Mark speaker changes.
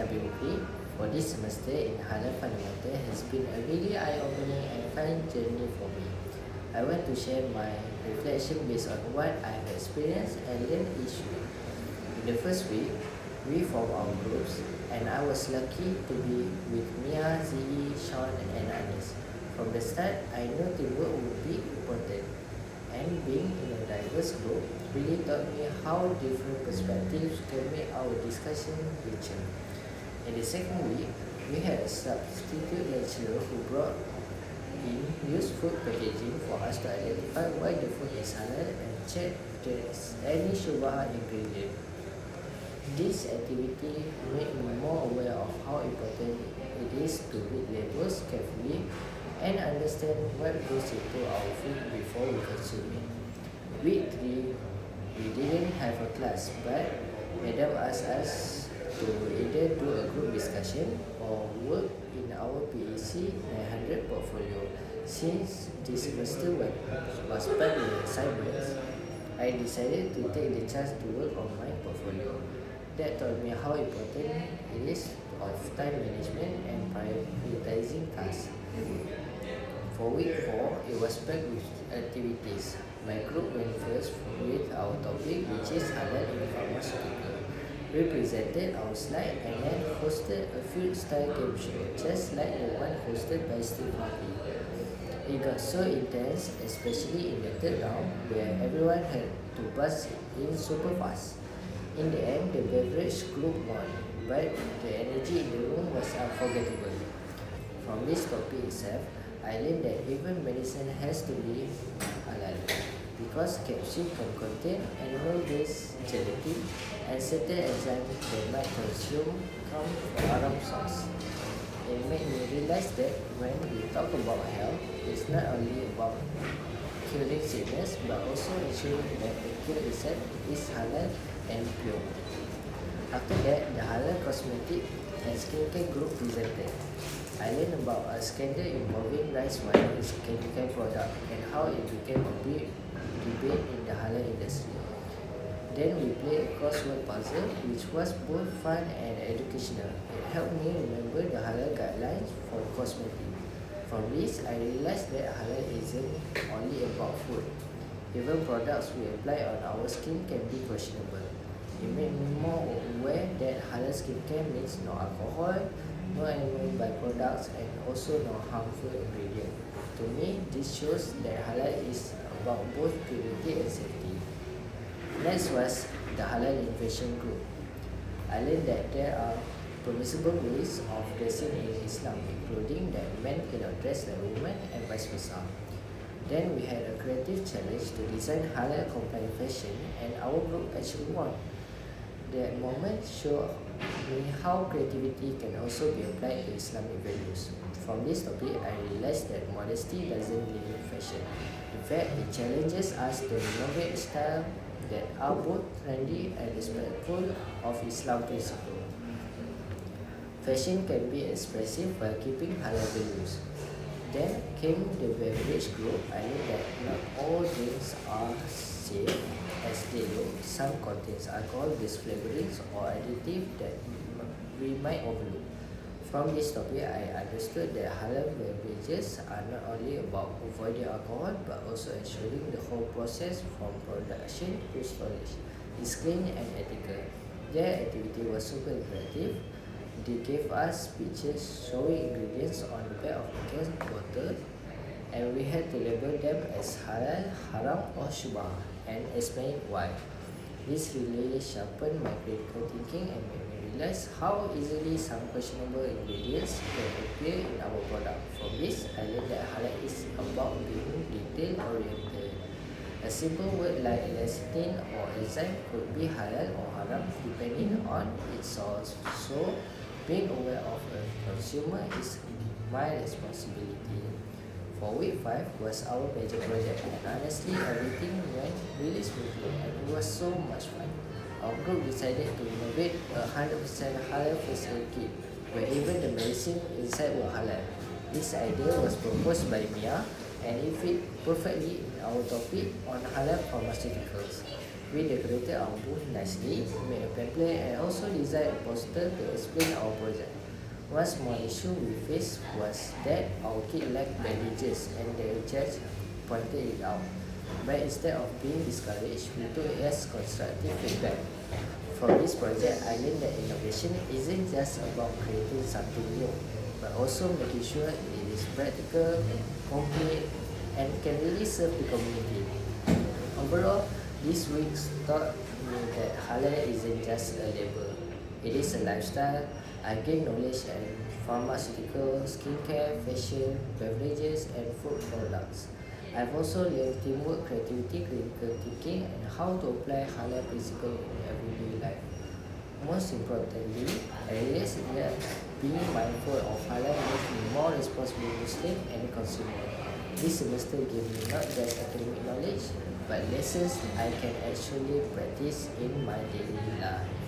Speaker 1: WP for this semester in Halal Fundamental has been a really eye-opening and fun journey for me. I want to share my reflection based on what I have experienced and learned each week. In the first week, we formed our groups and I was lucky to be with Mia, Zee, Sean and Anis. From the start, I knew teamwork would be important, and being in a diverse group really taught me how different perspectives can make our discussion richer. In the second week, we had a substitute lecturer who brought in used food packaging for us to identify why the food is halal and check if there is any shubha ingredient. This activity made me more aware of how important it is to read labels carefully and understand what goes into our food before we consume it. Week 3, we didn't have a class, but Madam asked us to either do a group discussion or work in our Pec 900 portfolio. Since this semester was part of the assignments, I decided to take the chance to work on my portfolio. That taught me how important it is of time management and prioritizing tasks. For week 4, it was packed with activities. My group went first with our topic, which is halal in pharmaceutical. We presented our slide and then hosted a field style game show, just like the one hosted by Steve Harvey. It got so intense, especially in the third round, where everyone had to buzz in super fast. In the end, the beverage group won, but the energy in the room was unforgettable. From this topic itself, I learned that even medicine has to be halal, because capsule can contain animal-based gelatin and certain enzymes that might consume come from haram source. It made me realize that when we talk about health, it's not only about curing sickness but also ensuring that the cure itself is halal and pure. After that, the halal cosmetic and skincare group presented. I learned about a scandal involving rice wine in skincare product and how it became a big debate in the halal industry. Then we played a crossword puzzle, which was both fun and educational. It helped me remember the halal guidelines for cosmetics. From this, I realized that halal isn't only about food. Even products we apply on our skin can be questionable. It made me more aware that halal skincare means no alcohol, no animal byproducts, and also no harmful ingredients. To me, this shows that halal is about both purity and safety. Next was the halal innovation group. I learned that there are permissible ways of dressing in Islam, including that men cannot dress like women and vice versa. Then we had a creative challenge to design halal compliant fashion, and our group actually won. That moment showed me how creativity can also be applied to Islamic values. From this topic, I realized that modesty doesn't limit fashion. In fact, it challenges us to innovate styles that are both trendy and respectful of Islam principles. Fashion can be expressive while keeping halal values. Then came the beverage group. I knew that not all drinks are safe as they look. Some contains alcohol-based flavorings or additives that we might overlook. From this topic, I understood that halal beverages are not only about avoiding alcohol but also ensuring the whole process from production to storage is clean and ethical. Their activity was super interactive. They gave us pictures showing ingredients on the back of the can bottle, and we had to label them as halal, haram or shubha and explain why. This really sharpened my critical thinking and made me realize how easily some questionable ingredients can appear in our product. From this, I learned that halal is about being detail-oriented. A simple word like lecithin or enzyme could be halal or haram depending on its source. So, being aware of a consumer is my responsibility. For week 5 was our major project, and honestly everything went really smoothly and it was so much fun. Our group decided to innovate a 100% halal first aid kit where even the medicine inside were halal. This idea was proposed by Mia and it fit perfectly in our topic on halal pharmaceuticals. We decorated our booth nicely, made a pamphlet, and also designed a poster to explain our project. One small issue we faced was that our kit lacked bandages, and the judge pointed it out. But instead of being discouraged, we took it as constructive feedback. From this project, I learned that innovation isn't just about creating something new, but also making sure it is practical, complete, and can really serve the community. Overall, this week taught me that halal isn't just a label, it is a lifestyle. I gained knowledge in pharmaceutical, skincare, fashion, beverages, and food products. I've also learned teamwork, creativity, critical thinking, and how to apply halal principles in everyday life. Most importantly, I realized that being mindful of halal makes me more responsible Muslim and consumer. This semester gave me not just academic knowledge, but lessons I can actually practice in my daily life.